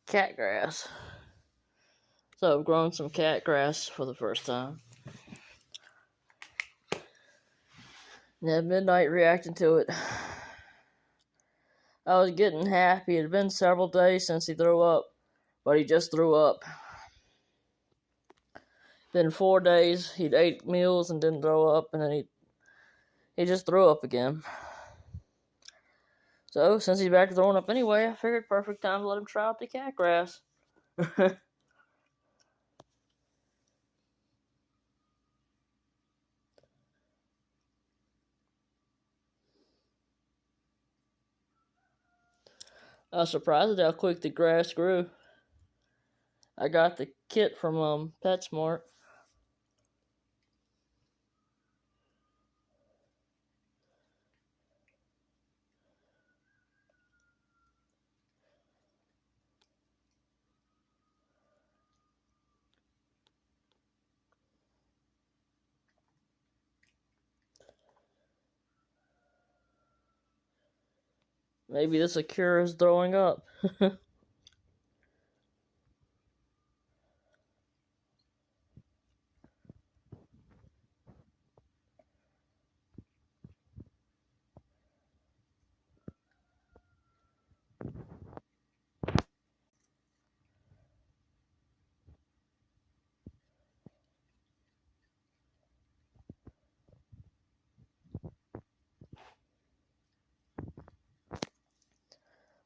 cat grass. So I've grown some cat grass for the first time. And at midnight reacting to it. I was getting happy. It had been several days since he threw up, but he just threw up. Then 4 days, he'd ate meals and didn't throw up, and then he just threw up again. So, since he's back to throwing up anyway, I figured perfect time to let him try out the cat grass. I was surprised at how quick the grass grew. I got the kit from PetSmart. Maybe this will cure his throwing up.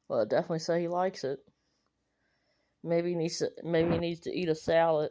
Well, I definitely say he likes it. Maybe he needs to eat a salad.